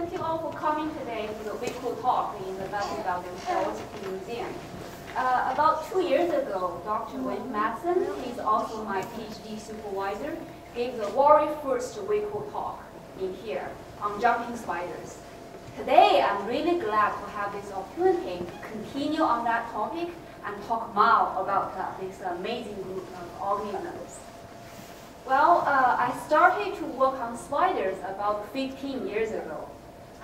Thank you all for coming today to the Wickle talk in the National Biodiversity Museum. About 2 years ago, Dr. Wayne Madsen, he's also my PhD supervisor, gave the very first Wickle talk in here on jumping spiders. Today, I'm really glad to have this opportunity to continue on that topic and talk more about this amazing group of organisms. Well, I started to work on spiders about 15 years ago.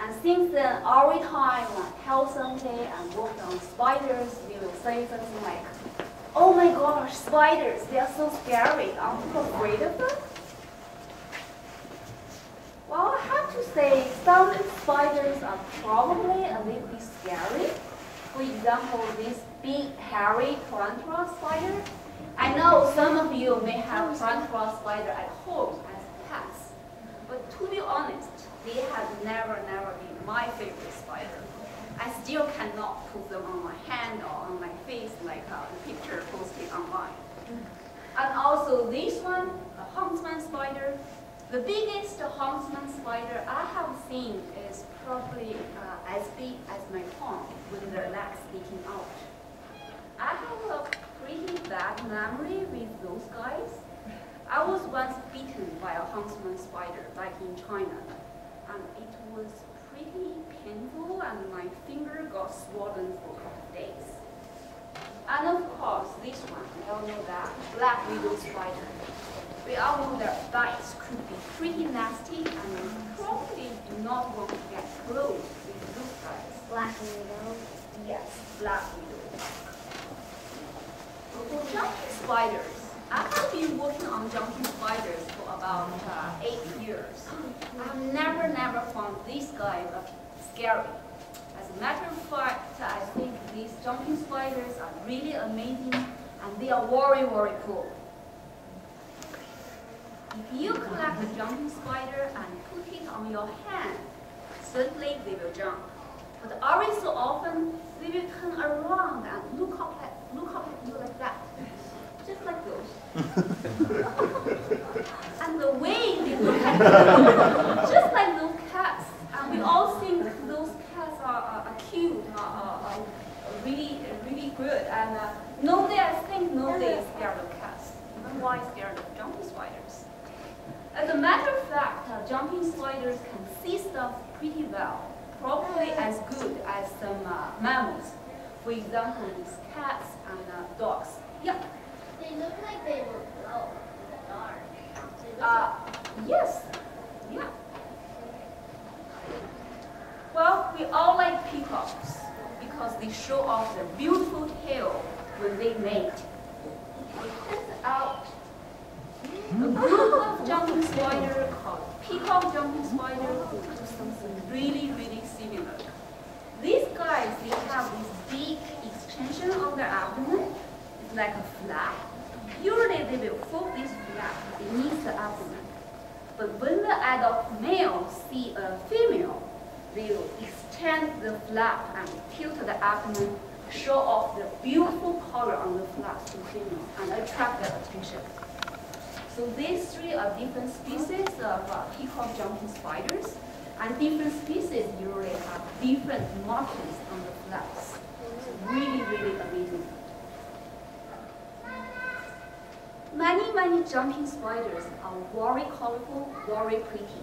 And since then, every time I tell somebody and work on spiders, they will say something like, "Oh my gosh, spiders, they are so scary. Aren't you afraid of them?" Well, I have to say, some spiders are probably a little bit scary. For example, this big, hairy tarantula spider. I know some of you may have tarantula spider at home as pets, but to be honest, they have never been my favorite spider. I still cannot put them on my hand or on my face like the picture posted online. And also this one, a huntsman spider. The biggest huntsman spider I have seen is probably as big as my palm with their legs sticking out. I have a pretty bad memory with those guys. I was once bitten by a huntsman spider back in China, and it was pretty painful and my finger got swollen for a couple of days. And of course, this one, we all know that, black widow spider. We all know their bites could be pretty nasty, and we probably do not want to get close with those guys. Black widow? Yes, black widow. For jumping spiders, I have been working on jumping spiders for about 8 years. I have never found these guys scary. As a matter of fact, I think these jumping spiders are really amazing and they are very cool. If you collect a jumping spider and put it on your hand, certainly they will jump. But every so often, they will turn around and look up at you like that. Just like those. And the way they look at you, just like those cats. And we all think those cats are cute, are really good. And nobody, I think nobody is scared of cats. Even why scared of jumping spiders? As a matter of fact, jumping spiders can see stuff pretty well, probably as good as some mammals. For example, these cats and dogs. Yeah. They look like they will glow in the dark. Yes. Yeah. Well, we all like peacocks because they show off their beautiful tail when they mate. It turns out a group of jumping spiders called peacock jumping spiders do something really similar. These guys, they have this big extension of their abdomen. It's like a flap. Usually they will fold this flap beneath the abdomen. But when the adult male see a female, they will extend the flap and tilt the abdomen, show off the beautiful color on the flap to females and attract their attention. So these three are different species of peacock jumping spiders, and different species usually have different markings on the flaps. So really amazing. Many jumping spiders are very colorful, very pretty.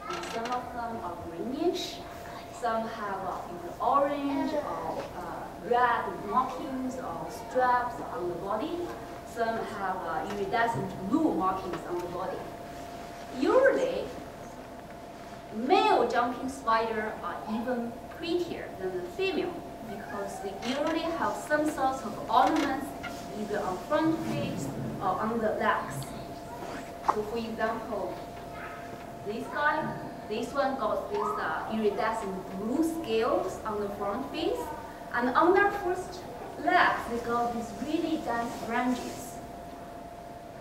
And some of them are greenish, some have either orange or red markings or straps on the body. Some have iridescent blue markings on the body. Usually, male jumping spiders are even prettier than the female because they usually have some sorts of ornaments either on front face or on the legs. So for example, this guy, this one got these iridescent blue scales on the front face, and on their first legs they got these really dense branches.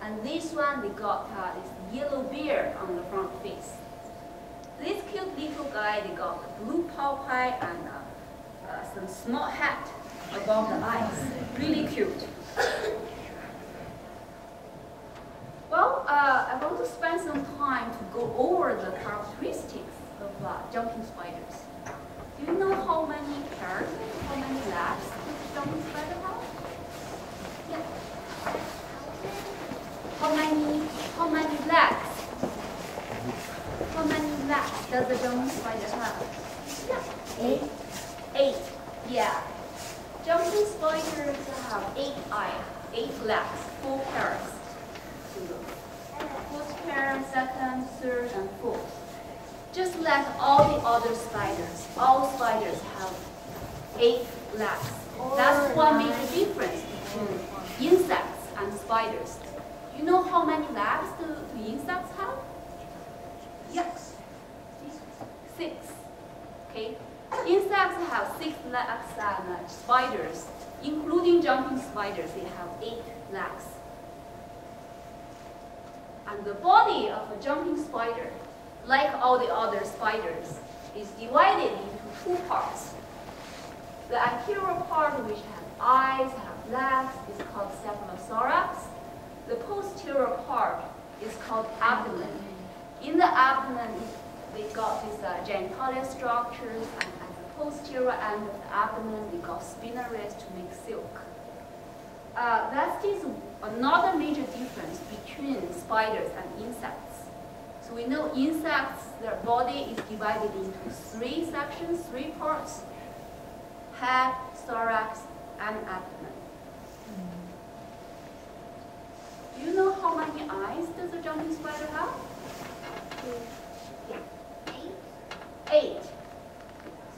And this one, they got this yellow beard on the front face. This cute little guy, they got a blue paw pie and some small hat above the eyes. Really cute. Well, I want to spend some time to go over the characteristics of jumping spiders. Do you know how many pairs, how many legs each jumping spider has? Yeah. How many legs? How many legs does the jumping spider have? Yeah. 8. Yeah. Jumping spiders have 8 legs, 4 pairs. First pair, second, third, and fourth. Just like all the other spiders, all spiders have 8 legs. That's one major difference between insects and spiders. Do you know how many legs do insects have? Yes. 6. Okay. Insects have 6 legs and spiders, including jumping spiders, they have 8 legs. And the body of a jumping spider, like all the other spiders, is divided into 2 parts. The anterior part, which has eyes, have legs, is called cephalothorax. The posterior part is called abdomen. In the abdomen, they got these genitalia structures, and at the posterior end of the abdomen, they got spinnerets to make silk. That is another major difference between spiders and insects. So we know insects, their body is divided into 3 sections, 3 parts: head, thorax, and abdomen. Do you know how many eyes does a jumping spider have? 8.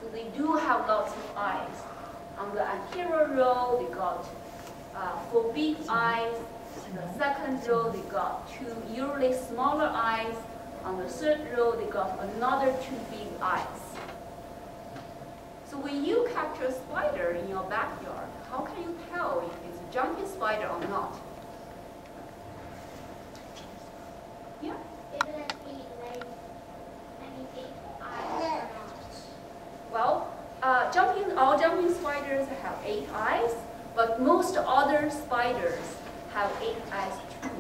So they do have lots of eyes. On the anterior row, they got 4 big eyes. On the second row, they got 2 usually smaller eyes. On the third row, they got another 2 big eyes. So when you capture a spider in your backyard, how can you tell if it's a jumping spider or not? Yeah? Well, all jumping spiders have 8 eyes, but most other spiders have 8 eyes too.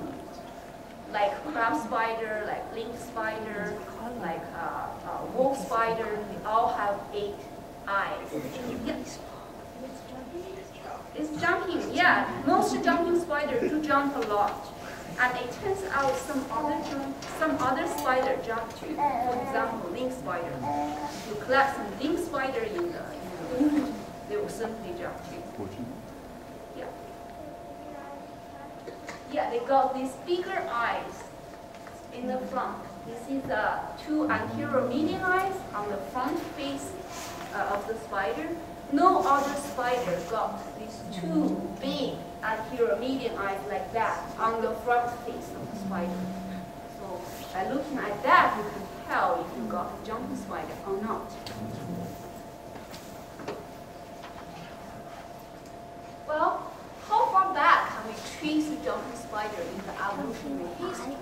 Like crab spider, like link spider, like wolf spider, they all have 8 eyes. Yeah. It's jumping, yeah. Most jumping spiders do jump a lot. And it turns out some other spider jump too. For example, link spider. If you collect some link spider in the wood, they will simply jump too. Yeah. Yeah, they got these bigger eyes in the front. This is the 2 anterior median eyes on the front face of the spider. No other spider got these 2 big anterior median eyes like that on the front face of the spider. So by looking at that, you can tell if you got a jumping spider or not. Well, how far back can we trace the jumping spider in the evolutionary history?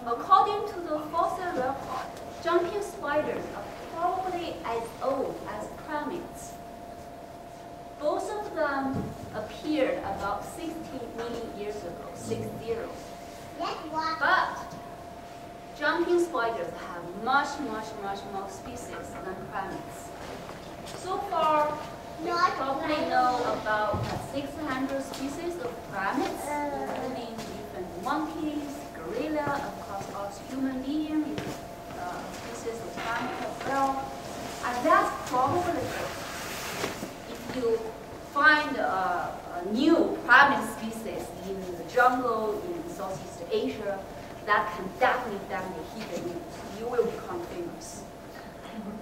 According to the fossil record, jumping spiders are probably as old as primates. Both of them appeared about 60 million years ago, 60. But jumping spiders have much more species than primates. So far, we probably know about 600 species of primates, including different monkeys, gorilla, of course, us human beings, species of primates as well. And that's probably if you find a new primate species in the jungle in Southeast Asia, that can definitely hit the news. You will become famous.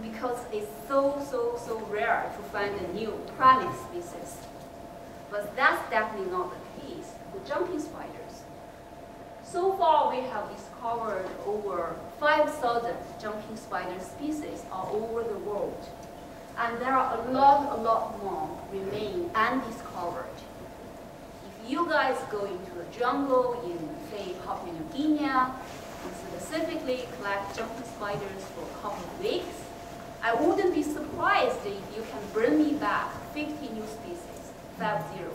Because it's so rare to find a new primate species. But that's definitely not the case with jumping spiders. So far, we have discovered over 5,000 jumping spider species all over the world. And there are a lot more remain undiscovered. If you guys go into the jungle in, say, Papua New Guinea, and specifically collect jumping spiders for a couple of weeks, I wouldn't be surprised if you can bring me back 50 new species, 50.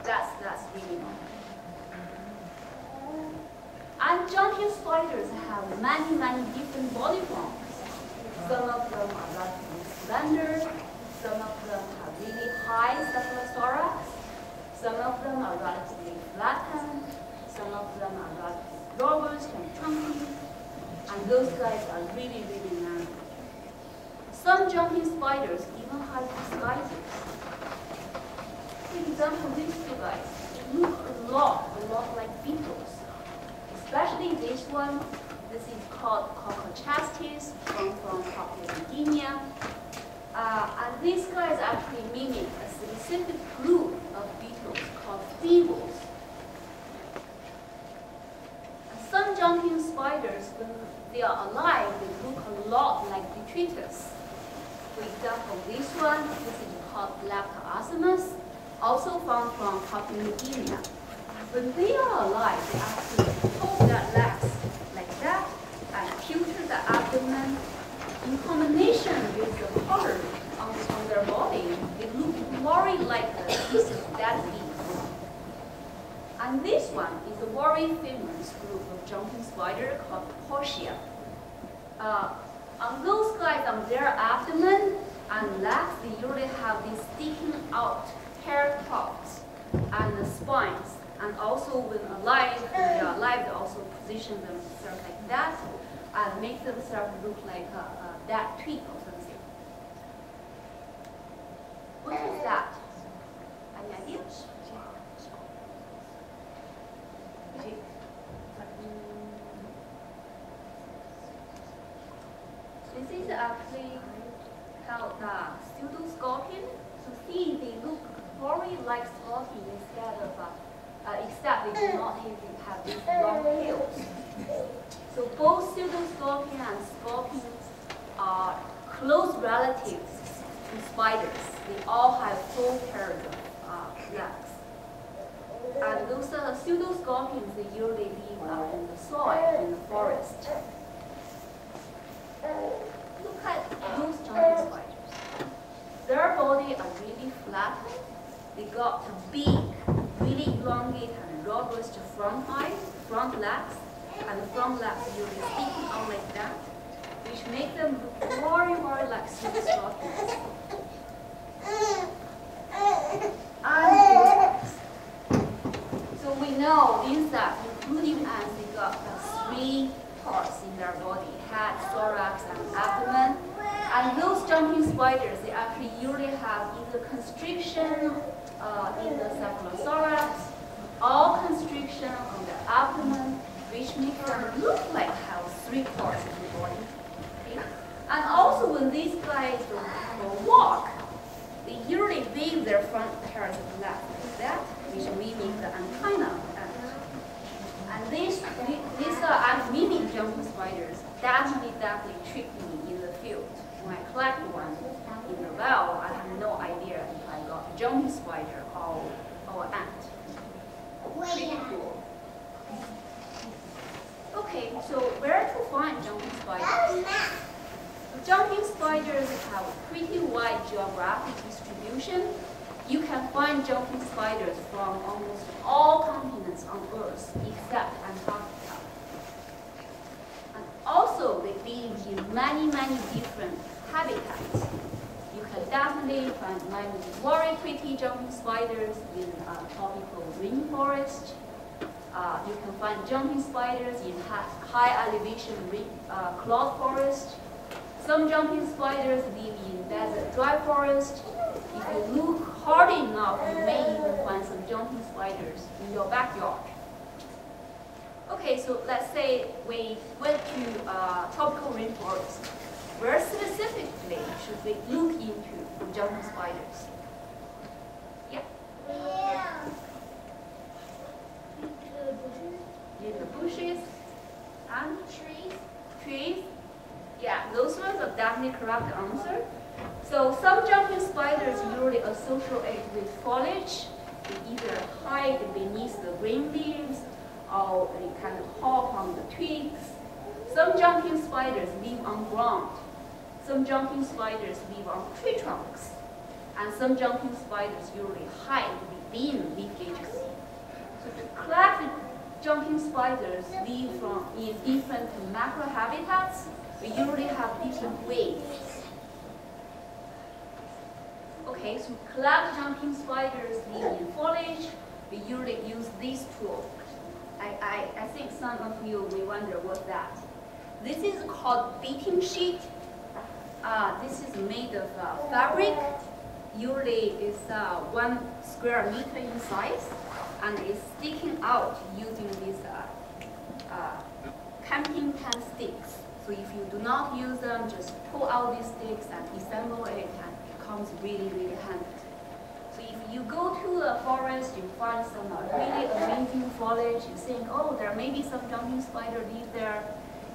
That's really not. And And jumping spiders have many, many different body forms. Some of them are relatively slender, some of them have really high cephalothorax, some of them are relatively flattened, some of them are relatively robust and chunky, and those guys are really, really narrow. Some jumping spiders even have disguises. For example, these two guys look a lot like beetles. Especially this one. This is called Coccachastis from Papua New Guinea. And these guys actually mimic a specific group of beetles called beetles. Some jumping spiders, when they are alive, they look a lot like detritus. For example, this one, this is called Leptosmus, also found from Papua New Guinea. When they are alive, they actually hold their legs like that and filter the abdomen. In combination with the color on their body, they look very like a piece of dead beef. And this one is a very famous group of jumping spider called Portia. On those guys, on their abdomen and legs, they usually have these sticking out hair tufts and the spines. And also when they are alive, they also position themselves like that and make themselves look like a dead twig or something. What is that? Any ideas? This is actually called pseudoscorpion. So see, they look very like scorpion instead of except they do not have these long tails. So both pseudoscorpion and scorpions are close relatives to spiders. They all have full pairs of legs. And those pseudoscorpions, they usually live in the soil, in the forest. Look at those jumping spiders. Their body are really flattened. They got a big, really elongated and robust front legs, and the front legs usually sticking out like that, which make them look very, very like pseudoscorpions. So we know insects, including ants, they got 3 parts in their body: head, thorax, and abdomen. And those jumping spiders, they actually usually have either constriction in the cephalothorax, or constriction on the abdomen, which makes them look like have 3 parts in the body. Okay? And also when these guys will walk, they usually wave their front pairs of legs like that, which mimic the antenna of the ant. And these ant-mimicking jumping spiders definitely trick me in the field. When I collect one in the well, I have no idea if I got a jumping spider or ant. Pretty cool. Okay, so where to find jumping spiders? Jumping spiders have a pretty wide geographic distribution. You can find jumping spiders from almost all continents on Earth except Antarctica. And also, they live in many, many different habitats. You can definitely find many very pretty jumping spiders in tropical rainforest. You can find jumping spiders in high elevation cloud forest. Some jumping spiders live in desert dry forest. If you look hard enough, you may even find some jumping spiders in your backyard. Okay, so let's say we went to tropical rainforest. Where specifically should we look into for jumping spiders? Yeah. In the bushes and trees. Yeah, those ones are definitely correct answer. So some jumping spiders usually associate with foliage. They either hide beneath the green leaves or they kind of hop on the twigs. Some jumping spiders live on ground. Some jumping spiders live on tree trunks. And some jumping spiders usually hide within leaf cages. So to collect the jumping jumping spiders live in different macro habitats, we usually have different ways. Okay, so collect jumping spiders live in foliage. We usually use this tool. I think some of you may wonder what's that. This is called beating sheet. This is made of fabric. Usually it's 1 square meter in size, and it's sticking out using these camping tent sticks. So if you do not use them, just pull out these sticks and assemble it, and it comes really, really handy. So if you go to a forest, you find some really amazing foliage, you think, oh, there may be some jumping spider live there,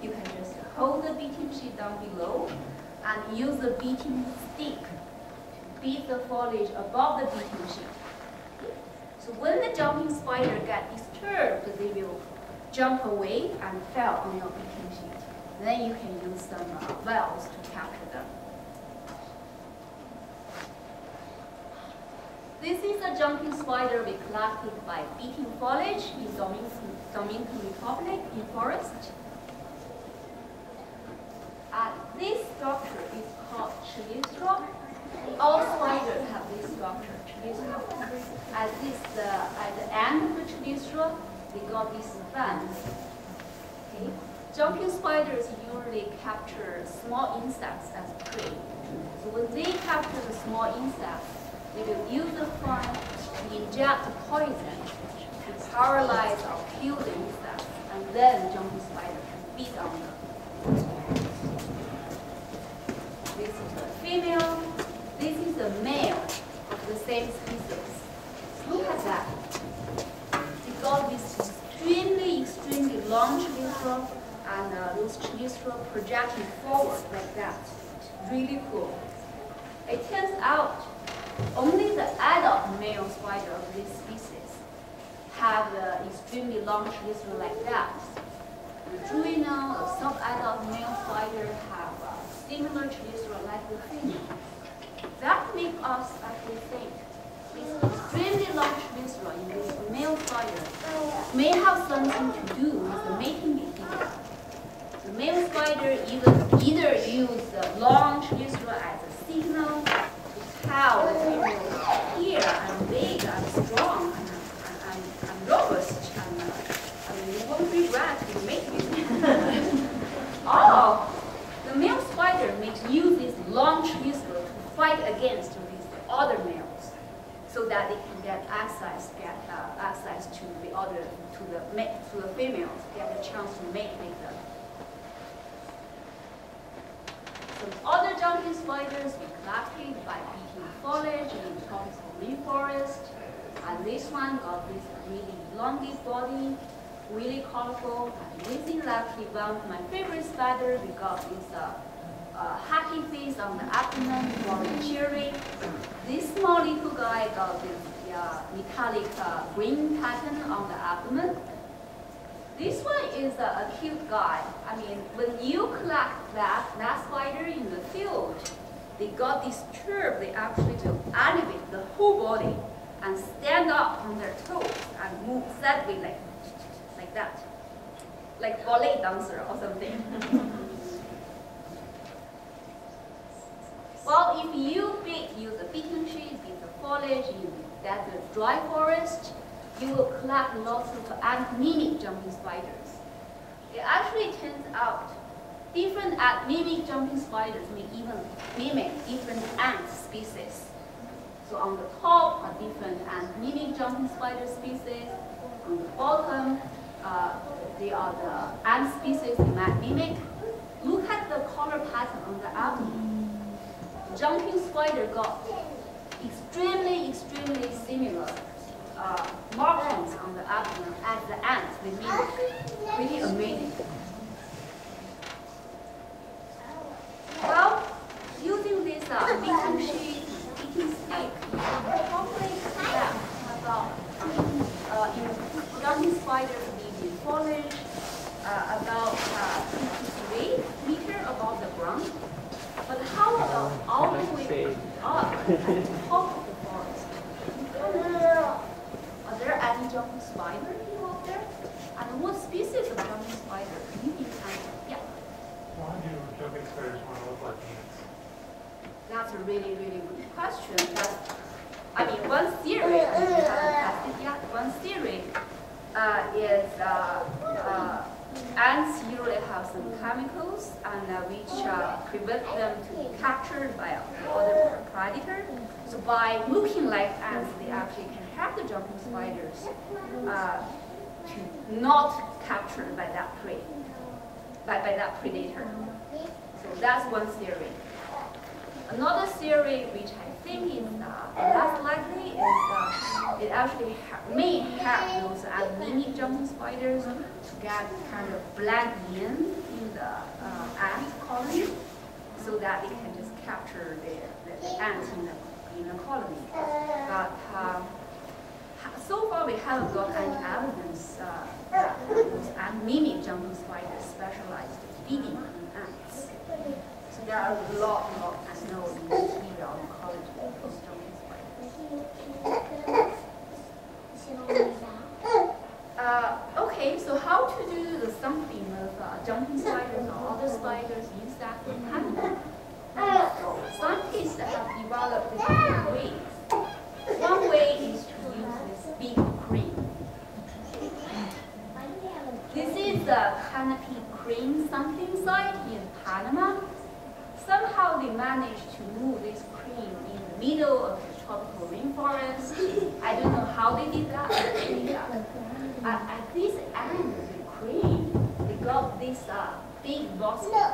you can just hold the beating sheet down below and use the beating stick to beat the foliage above the beating sheet. So when the jumping spider gets disturbed, they will jump away and fall on your beating sheet. Then you can use some wells to capture them. This is a jumping spider we collected by beating foliage in Dominican Republic in forest. This structure is called chalistra. All spiders have this structure, chalistra. At the end of the chalistra, they got these fans. Okay. Jumping spiders usually capture small insects as prey. So when they capture the small insects, they will use the fan to inject poison to paralyze or kill the insects, and then the jumping spider can feed on them. This is the female. This is the male of the same species. Look at that. They got this extremely long chalistra, and those chalistra projecting forward like that. Really cool. It turns out only the adult male spider of this species have extremely long chalistra like that. The juvenile or sub-adult male spider have similar chalistra like the female. That makes us actually think this extremely long chalistra in this male spider may have something to do with the mating behavior. The male spider either use the long chalistra as a signal to tell the female, here I'm big, I'm strong, I'm robust, and you won't regret to mate with me. Oh, the male spider may use this long chalistra to fight against these other males, so that they can get access to the females, get a chance to mate with them. Some other jumping spiders we collected by beating foliage in tropical rainforest, and this one got this really longish body, really colorful. And this is actually one of my favorite spiders. We got this happy face on the abdomen for the cherry. This small little guy got this metallic green pattern on the abdomen. This one is a cute guy. I mean, when you collect that spider in the field, they got this curve. They actually will elevate the whole body and stand up on their toes and move sadly like that, like ballet dancer or something. Well, if you use a beating sheet, beat the foliage in desert dry forest, you will collect lots of ant-mimic jumping spiders. It actually turns out different ant-mimic jumping spiders may even mimic different ant species. So on the top are different ant-mimic jumping spider species. On the bottom, they are the ant species they might mimic. Look at the color pattern on the abdomen. The jumping spider got extremely similar markings on the abdomen as the ants they mimic. Really amazing. Well, using this beating sheet, beating stick, you can probably collect about in jumping spiders live in foliage about 2 to 3 meters above the ground. But how about all the way up at the top of the forest? Are there any jumping spiders up there? And what spider live in Canopy? Yeah. Why do jumping spiders want to look like ants? That's a really, really good question. I mean, one theory, we haven't tested yet, one theory is ants usually have some chemicals and which prevent them to be captured by other predator. So by looking like ants, they actually can have the jumping spiders to not captured by that prey, by that predator. So that's one theory. Another theory, which I think is less likely, is it actually may have those ant-mimicking jumping spiders to get kind of blend in the ant colony, so that they can just capture the ants in the colony. But so far we haven't got any evidence that those ant-mimicking jumping spiders specialized in feeding on ants. So there are a lot unknown in behavioral oncology for jumping spiders. Okay, so how to do the something with jumping spiders or other spiders, insects, and animals? Scientists have developed different ways. One way is to use this big crane. This is the Canopy crane sampling site in Panama. Somehow they managed to move this crane in the middle of the tropical rainforest. I don't know how they did that, but they did that. At this end of the crane, they got this big basket.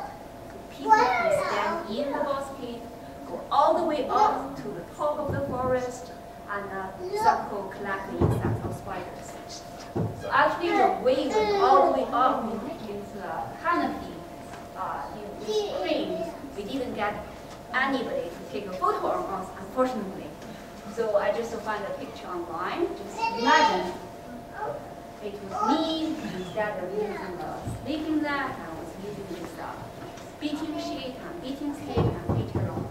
People can stand in the basket, go all the way up to the top of the forest, and circle collect the insects or spiders. So actually the way went all the way up into the canopy in this crane. We didn't get anybody to take a photo of us, unfortunately. So I just found a picture online. Just imagine it was me, instead of using a sleeping net, I was using this beating sheet and beating stick and beater rod.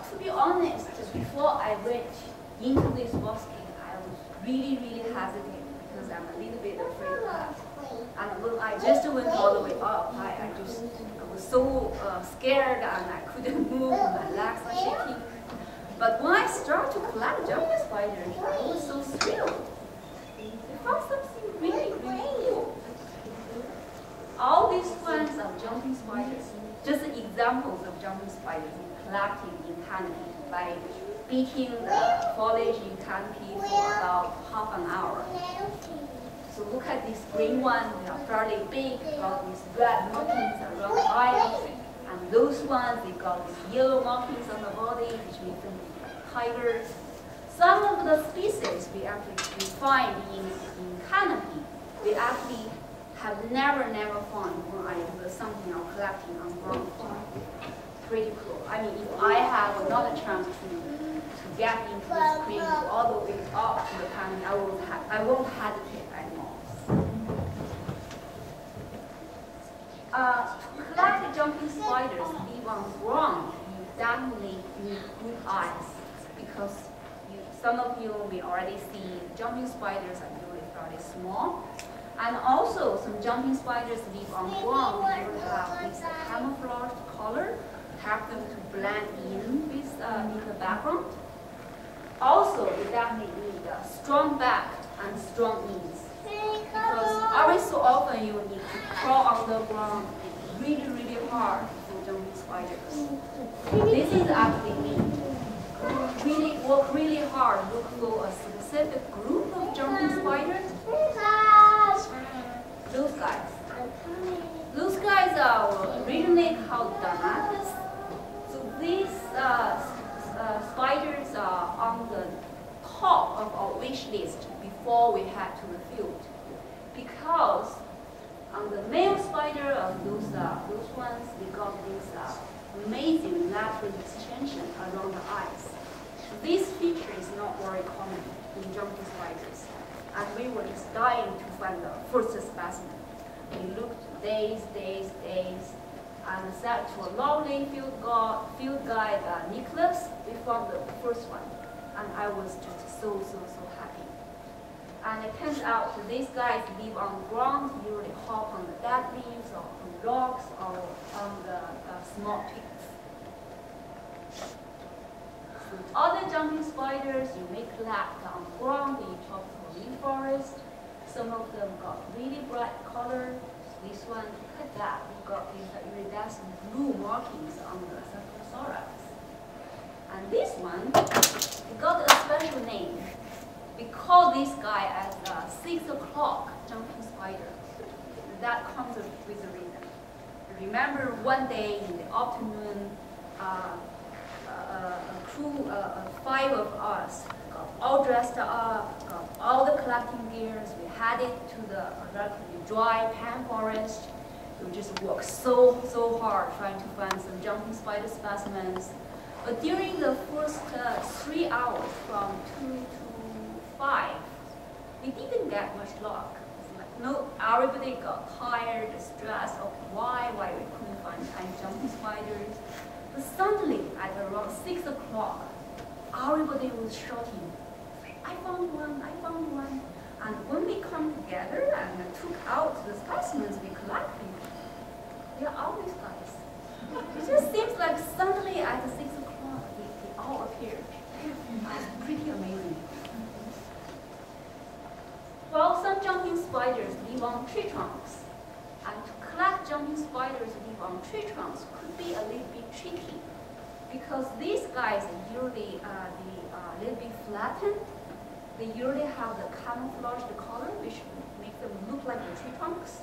To be honest, before I went into this basket, I was really, really hesitant because I'm a little bit afraid of that. And when I just went all the way up, I was so scared and I couldn't move, my legs were shaking. But when I started to collect jumping spiders, I was so thrilled. I found something really, really cool. All these kinds of jumping spiders, just examples of jumping spiders collected in canopy by beating the foliage in canopy for about half an hour. So look at this green one, they are fairly big, got these red markings around the eyes, and those ones, they got these yellow markings on the body, which makes them tigers. Some of the species we actually find in canopy, we actually have never found when I do something or collecting on ground. Pretty cool. I mean, if I have another chance to get into this crane, go all the way up to the canopy, I won't hesitate anymore. To collect jumping spiders live on the ground, you definitely need good eyes, because some of you may already see jumping spiders are usually fairly small. And also, some jumping spiders live on the ground. They will have this camouflage color, help them to blend in with in the background. Also, you definitely need a strong back and strong knees, because every so often you need to crawl on the ground. It's really, really hard for jumping spiders. This is actually me. Really work really hard, look for a specific group of jumping spiders. Those guys. Those guys are originally called Donatus. So these spiders are on the top of our wish list before we head to the field, because on the male spider of those ones, they got this amazing lateral extension around the eyes. So this feature is not very common in jumping spiders. And we were just dying to find the first specimen. We looked days, and said to a lovely field guide, Nicholas, we found the first one. And I was just so happy. And it turns out that these guys live on the ground, usually hop on the dead leaves or on rocks or on the small twigs. So other jumping spiders you may collect on the ground in tropical rainforest. Some of them got really bright color. This one, look at that, we got these iridescent blue markings on the Cephalosaurus. And this one, it got a special name. We call this guy as a 6 o'clock jumping spider. That comes with a reason. Remember one day in the afternoon, a crew, 5 of us, got all dressed up, got all the collecting gears. We headed to the relatively dry pine forest. We just worked so hard trying to find some jumping spider specimens. But during the first 3 hours, from 2 to 5, we didn't get much luck. It's like, no, everybody got tired, stressed. Okay, why we couldn't find any jumping spiders? But suddenly, at around 6 o'clock, everybody was shouting, I found one, I found one. And when we come together and took out the specimens we collected, they are all these guys. It just seems like suddenly at 6 o'clock, they all appeared. That's pretty amazing. Well, some jumping spiders live on tree trunks. And to collect jumping spiders live on tree trunks could be a little bit tricky, because these guys usually a little bit flattened. They usually have the camouflage color, which makes them look like the tree trunks.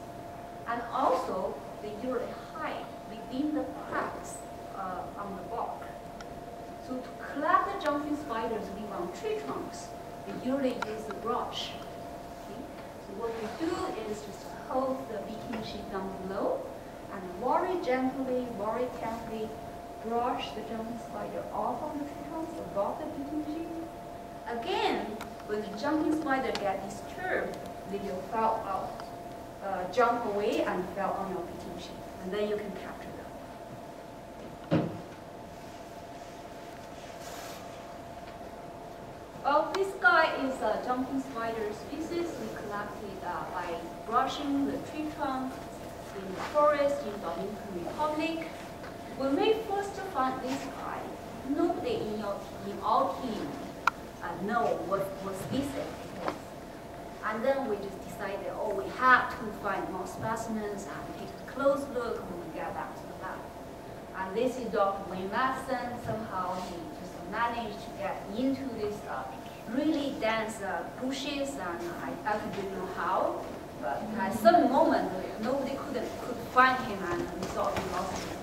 And also, they usually hide within the cracks on the bark. So to collect the jumping spiders live on tree trunks, we usually use the brush. Okay? So what we do is just hold the beating sheet down below and very gently, very carefully brush the jumping spider off on the tree trunks above the beating sheet. Again, when the jumping spider gets disturbed, they will fall out, jump away and fall on your beating sheet, and then you can capture them. Well, this guy is a jumping spider species we collected by brushing the tree trunk in the forest in Dominican Republic. When we first found this guy, nobody in our team know what species it is. And then we just decided, oh, we have to find more specimens and take a close look when we get back to the lab. And this is Dr. Wayne Madsen. Somehow he just managed to get into this really dense bushes, and I actually don't know how. But at some moment, nobody could find him, and we thought we lost him.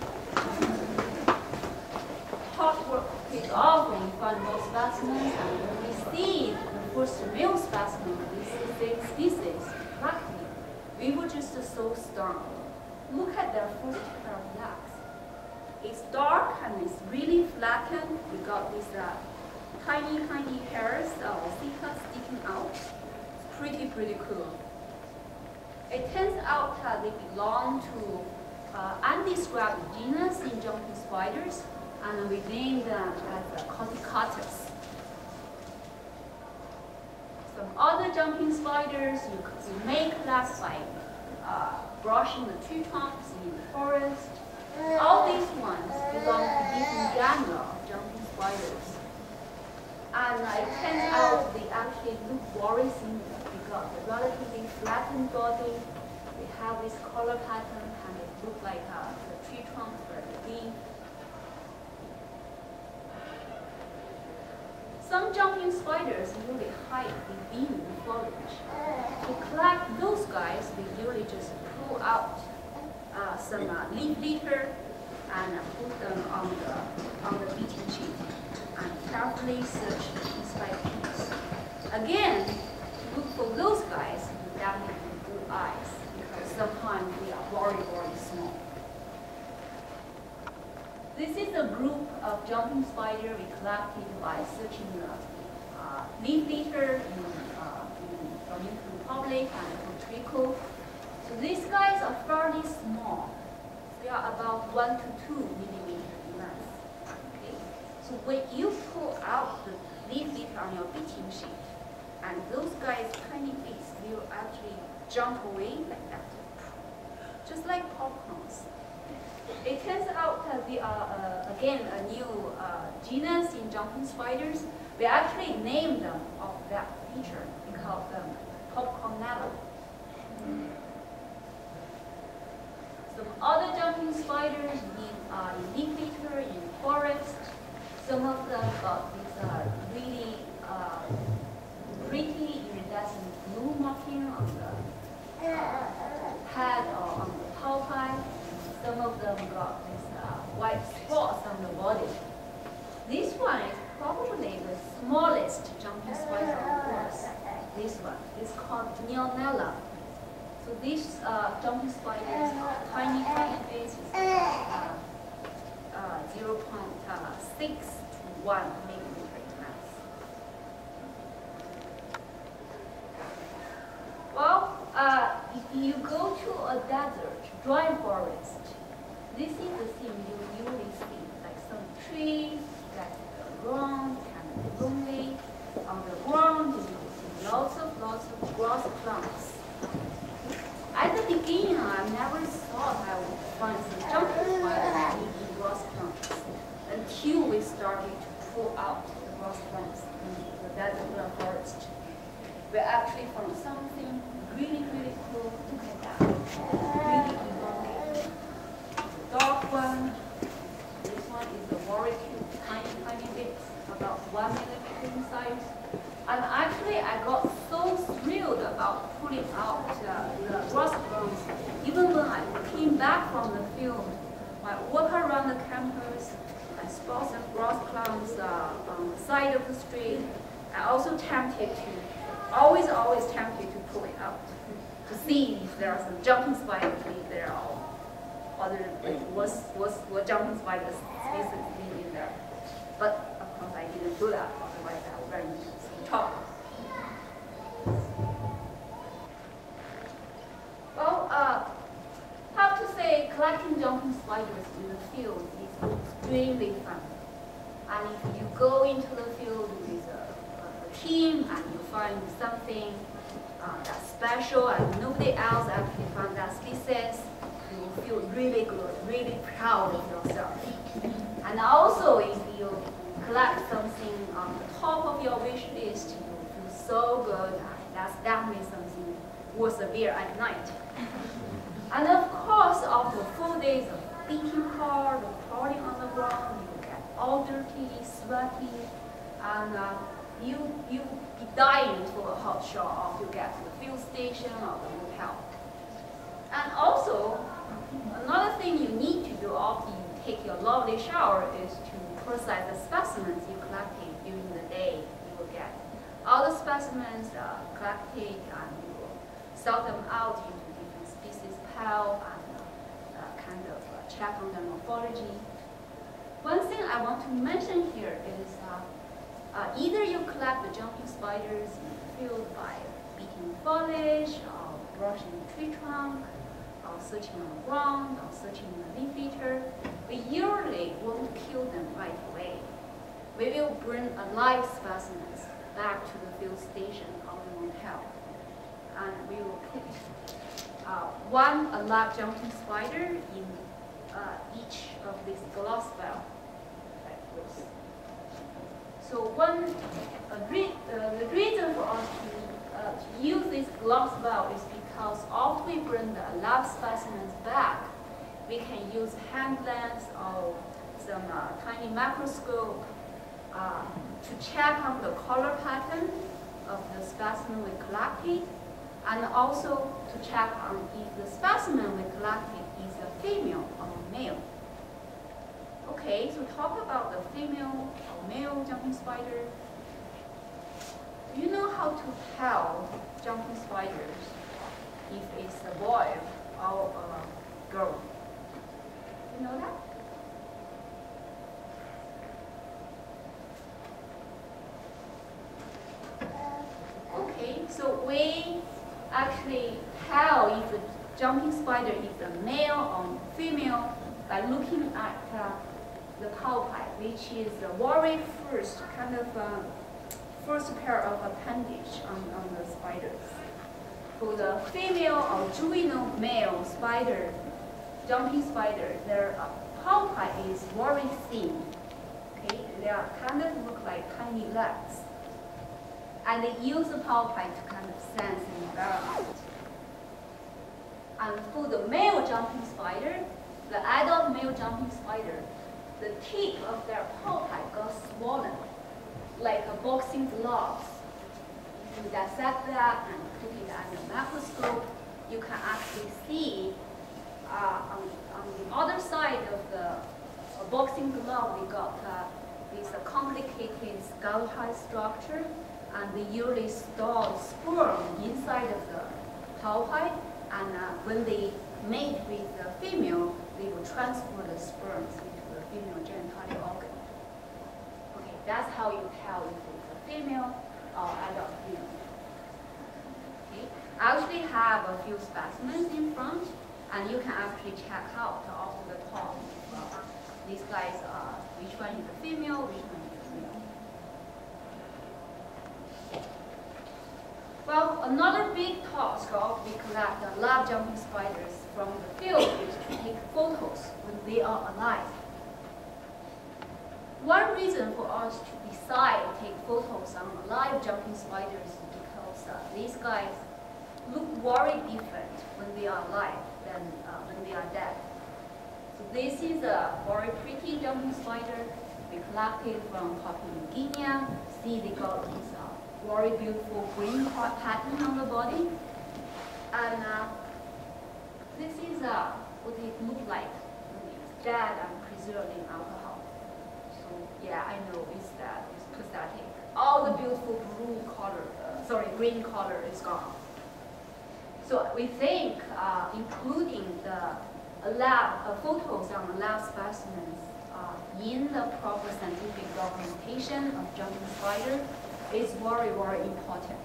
Hard work paid off when we find more specimens, and when we see the first real specimen of this species collected, we were just so stunned. Look at their first pair of legs. It's dark and it's really flattened. We got these tiny hairs or sepals sticking out. It's pretty cool. It turns out they belong to undescribed genus in jumping spiders, and we named them as Corticotus. Some other jumping spiders you may collect by brushing the tree trunks in the forest. All these ones belong to different genera of jumping spiders. And it turns out they actually look very similar. They got a relatively flattened body. They have this color pattern, and it looks like the tree trunks where they live. Some jumping spiders usually hide within the foliage. To collect those guys, we usually just pull out some leaf litter and put them on the beating sheet and carefully search piece by piece. Again, look for those guys with definitely blue eyes, because sometimes they are very small. This is a group of jumping spiders we collected by searching the leaf litter in Dominican Republic and Puerto Rico. So these guys are fairly small. They are about 1 to 2 millimeters in length. Okay? So when you pull out the leaf litter on your beating sheet, and those guys tiny jump away like that, just like popcorns. It turns out that we are, again, a new genus in jumping spiders. We actually named them of that feature. We call them popcornella. Some other jumping spiders in leaf litter, in forest. Some of them got these really pretty iridescent blue marking on the head or on the palpi. Some of them got these white spots on the body. This one is probably the smallest jumping spider on Earth. This one is called Neonella. So these jumping spiders are tiny bits, 0.6 to 1 millimeter in mass. Well, if you go to a desert, dry forest, this is the thing you usually see, like some trees, like the ground, kind of lonely. On the ground, you see lots of grass plants. At the beginning, I never thought I would find some jumping spiders in grass plants until we started to pull out the grass plants in the desert forest. We actually found something really cool. Look at that. Really elongated. The dark one. This one is the very cute, tiny bits, about 1 millimeter in size. And actually, I got so thrilled about pulling out the grass plants. Even when I came back from the field, I walk around the campus, I spot some grass plants on the side of the street. I also always tempted to pull it out to see if there are some jumping spiders there or other what jumping spiders species in there. But of course, I didn't do that. Otherwise, I would very much talk. Well, how to say collecting jumping spiders in the field is extremely fun. And if you go into the field with a team and you find something that's special and nobody else actually found that species, you will feel really good, really proud of yourself. And also, if you collect something on the top of your wish list, you will feel so good. That's definitely something worth a beer at night. And of course, after 4 days of thinking hard, crawling on the ground, you get all dirty, sweaty, and you be dying for a hot shower after you get to the field station or the hotel. And also, another thing you need to do after you take your lovely shower is to process the specimens you collected during the day. You will get all the specimens collected and you will sort them out into different species pile and kind of check on their morphology. One thing I want to mention here is either you collect the jumping spiders in the field by beating foliage or brushing the tree trunk or searching on the ground or searching in the leaf litter. We usually won't kill them right away. We will bring alive specimens back to the field station or the motel. And we will put one alive jumping spider in each of these glass vials, like this. So the reason for us to use this glass vial is because after we bring the alive specimens back, we can use hand lens or some tiny microscope to check on the color pattern of the specimen we collected, and also to check on if the specimen we collected is a female or a male. Okay, so talk about the female or male jumping spider. Do you know how to tell jumping spiders if it's a boy or a girl? You know that? Okay, so we actually tell if the jumping spider is a male or female by looking at the palpi, which is the very first first pair of appendage on the spiders. for the female or juvenile male spider, jumping spider, their palpi is very thin. Okay, they are kind of look like tiny legs. And they use the palpi to kind of sense the environment. And for the male jumping spider, the adult male jumping spider, the tip of their palpi got swollen, like a boxing gloves. If you dissect that and put it under a microscope, you can actually see on the other side of the boxing glove, we got this complicated skull-like structure, and they usually store sperm inside of the palpi, and when they mate with the female, they will transfer the sperms into the female genitalia organ. Okay, that's how you tell if it's a female or adult male. Okay, I actually have a few specimens in front, and you can actually check out off the top. These guys are which one is the female, which one is the male. Well, another big task of we collect the lab jumping spiders from the field is to take photos when they are alive. One reason for us to decide to take photos on alive jumping spiders is because these guys look very different when they are alive than when they are dead. So this is a very pretty jumping spider we collected from Papua New Guinea. See, they got this very beautiful green pattern on the body. And this is what it looked like when it's dead and preserved in alcohol. So yeah, I know it's that. It's pathetic. All the beautiful green color is gone. So we think including the photos on the lab specimens in the proper scientific documentation of jumping spider is very, very important.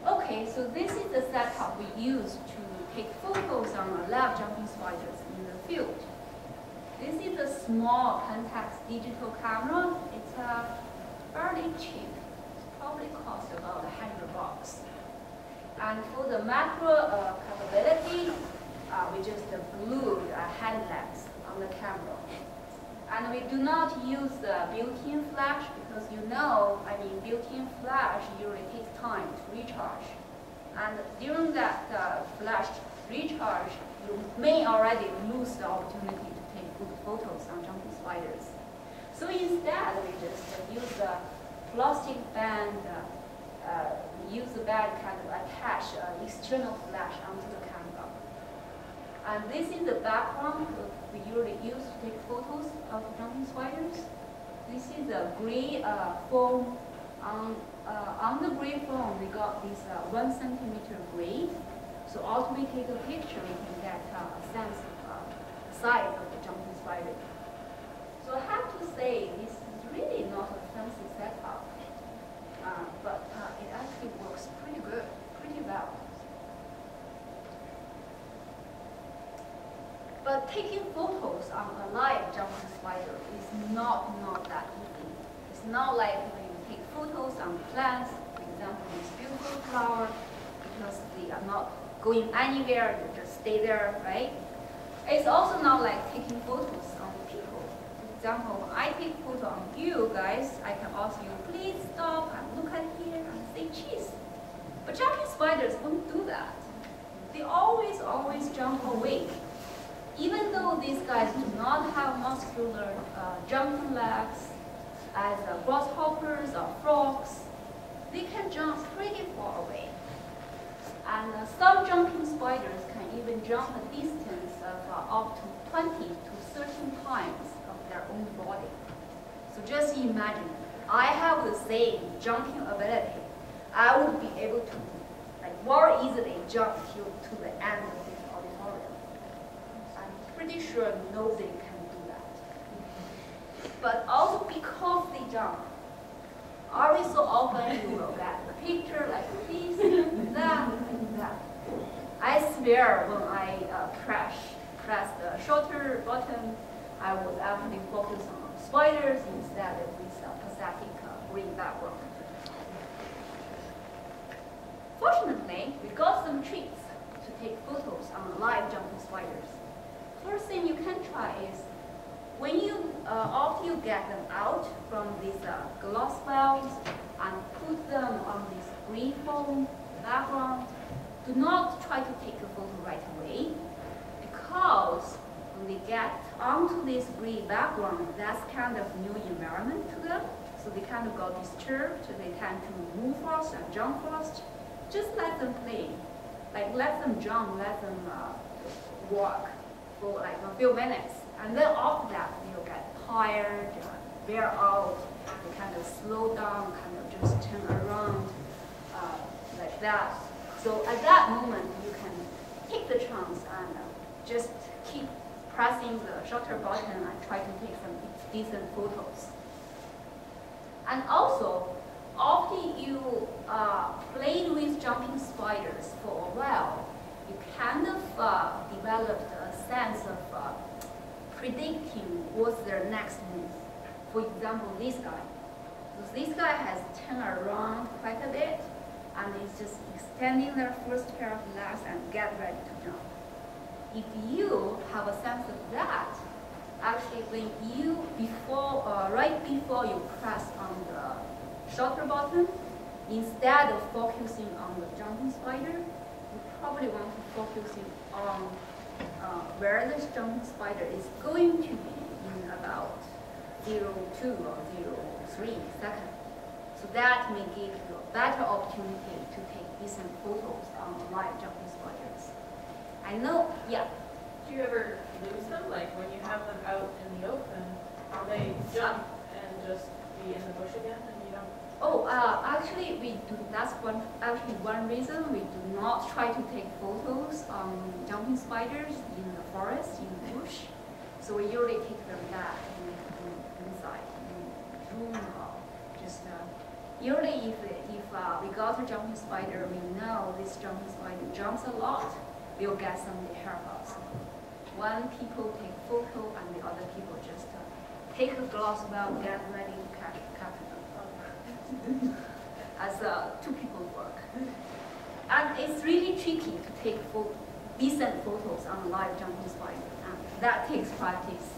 Okay, so this is the setup we use to take photos on the lab jumping spiders in the field. This is a small Pentax digital camera. It's fairly cheap. It probably costs about $100. And for the macro capability, we just glued headlamps on the camera. And we do not use the built-in flash because built-in flash usually takes time to recharge. And during that flash recharge, you may already lose the opportunity to take good photos on jumping spiders. So instead, we just use the plastic band, use the band kind of attach external flash onto the camera. And this is the background we usually use to take photos of jumping spiders. This is a gray foam. On the gray foam, we got this 1 centimeter gray. So ultimately, take a picture, we can get a sense of the size of the jumping spider. So I have to say, this is really not a fancy setup, but it actually works pretty good, pretty well. But taking photos on a live jumping spider is not that easy. It's not like when you take photos on plants, for example, this beautiful flower, because they are not going anywhere, they just stay there, right? It's also not like taking photos on people. For example, when I take photo on you guys, I can ask you, please stop and look at here and say cheese. But jumping spiders won't do that. They always jump away. Even though these guys do not have muscular jumping legs as grasshoppers or frogs, they can jump pretty far away. And some jumping spiders can even jump a distance of up to 20 to 30 times of their own body. So just imagine, I have the same jumping ability. I would be able to more easily jump to the end of this auditorium. I'm pretty sure nobody can do that. But also because they jump, every so often you will get a picture like this, that, and that. I swear when I press the shutter button, I was actually focused on spiders instead of this pathetic green background. we got some tricks to take photos on live jumping spiders. First thing you can try is when you after you get them out from these glass valves and put them on this green foam background, do not try to take a photo right away, because when they get onto this green background, that's kind of new environment to them. So they kind of got disturbed. They tend to move fast and jump fast. Just let them play. Like let them jump, let them walk for like a few minutes. And then after that, they'll get tired, wear out. They kind of slow down, kind of just turn around like that. So at that moment, you can take the chance and just keep pressing the shutter button and try to take some decent photos. And also, after you played with jumping spiders for a while, you kind of developed a sense of predicting what's their next move. For example, this guy. So this guy has turned around quite a bit, and is just extending their first pair of legs and get ready to jump. If you have a sense of that, actually when you, right before you press on the shutter button, instead of focusing on the jumping spider, you probably want to focus on where this jumping spider is going to be in about 0.2 or 0.3 seconds. So that may give you a better opportunity to take decent photos on live jumping spiders. I know, yeah. Do you ever lose them? Like when you have them out in the open, they jump and just be in the bush again and you don't? Oh, actually we do, that's one reason we do not try to take photos on jumping spiders in the forest, in the bush. So we usually take them back inside, in room or just, usually if we got a jumping spider, we know this jumping spider jumps a lot, we'll get somebody to help us. One people take photo and the other people just take a glass valve, get ready to capture them. As two people work. And it's really tricky to take decent photos on a live jumping spider. And that takes practice.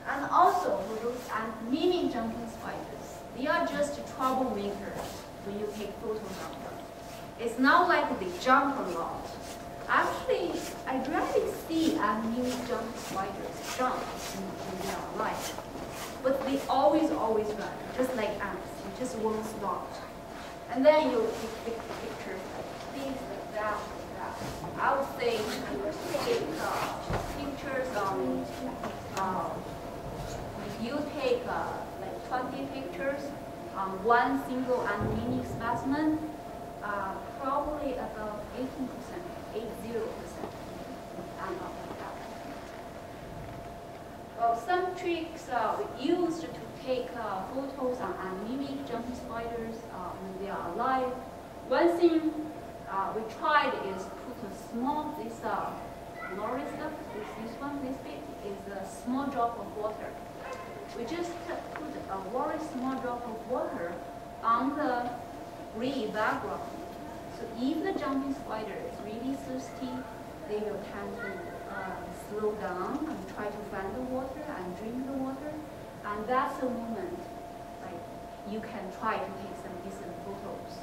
And also for those ant-mimicking jumping spiders, they are just troublemakers when you take photos of them. It's not like they jump a lot. Actually, I rarely see ant-mimicking jumping spiders jump in their life. But they always run, just like ants. You just won't stop. And then you take pictures like this, like that, like that. I would say you take pictures on, if you take like 20 pictures on one single ant-mimicking specimen, probably about 18%, 80%. Well, some tricks we used to take photos on ant-mimicking jumping spiders when they are alive. One thing we tried is put a small, this lorry stuff, this one, this bit, is a small drop of water. We just put a very small drop of water on the green background. So if the jumping spider is really thirsty, they will tend to slow down and try to find the water and drink the water. And that's the moment like you can try to take some decent photos.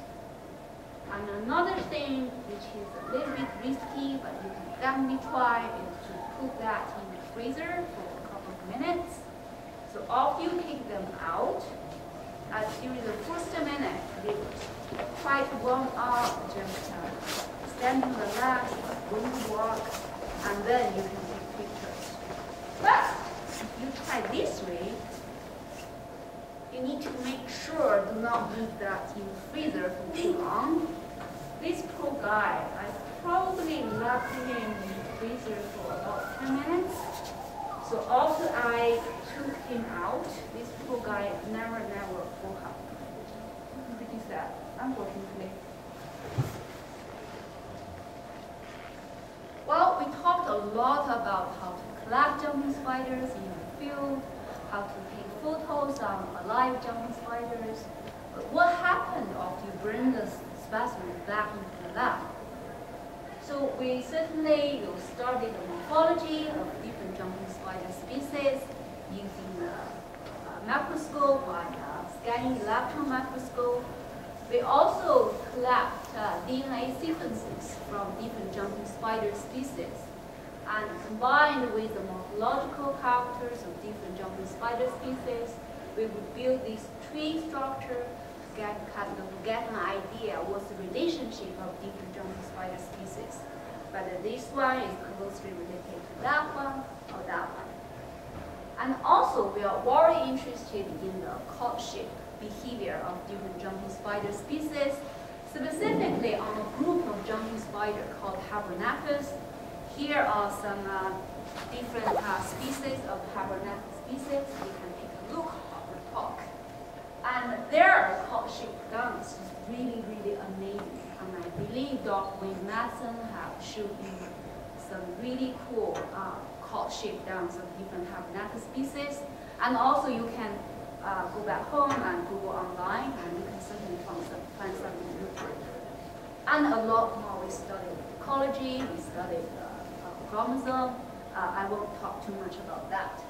And another thing which is a little bit risky, but you can definitely try, is to put that in the freezer for a couple of minutes. So after you take them out, during the first minute, they will try to warm up, just standing relaxed, going to walk, and then you can take pictures. But if you try this way, you need to make sure do not leave that in the freezer for too long. This poor guy, I probably left him in the freezer for about 10 minutes. So after I took him out, this poor guy never woke up. Pretty sad, unfortunately. Well, we talked a lot about how to collect jumping spiders in the field, how to take photos on alive jumping spiders. But what happened after you bring the specimen we certainly study the morphology of different jumping spider species using the microscope and scanning electron microscope. We also collect DNA sequences from different jumping spider species, and combined with the morphological characters of different jumping spider species, we would build this tree structure to get an idea what's the relationship of different jumping spider species, whether this one is closely related to that one or that one. And also, we are very interested in the courtship behavior of different jumping spider species, specifically on a group of jumping spider called Hibernacus. Here are some different species of Hibernacus species. You can take a look at the talk. And their courtship dance is really, really amazing. And I believe Dr. Wayne Madsen have shown you some really cool courtship dance of different Hibernacus species. And also you can go back home and Google online, and you can certainly find some in YouTube. And a lot more. We studied ecology, we studied chromosome. I won't talk too much about that.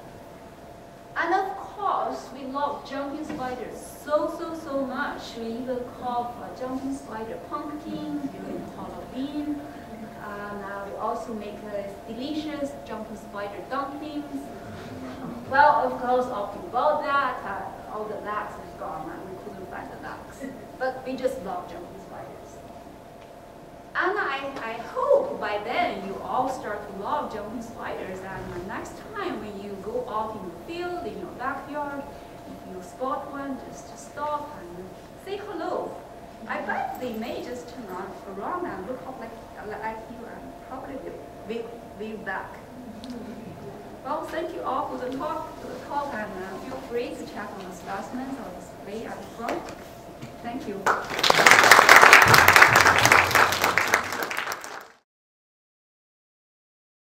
And of course, we love jumping spiders so much. We even call jumping spider pumpkin during Halloween. And we also make delicious jumping spider dumplings. Well, of course, after about that, all the lax is gone and we couldn't find the lax. But we just love jumping spiders. And I hope by then you all start to love jumping spiders, and next time when you go out in the field, in your backyard, if you spot one, just stop and say hello. I bet they may just turn around and look up like you and probably wave back. Well, thank you all for the talk, and feel free to check on the specimens or display at the front. Thank you.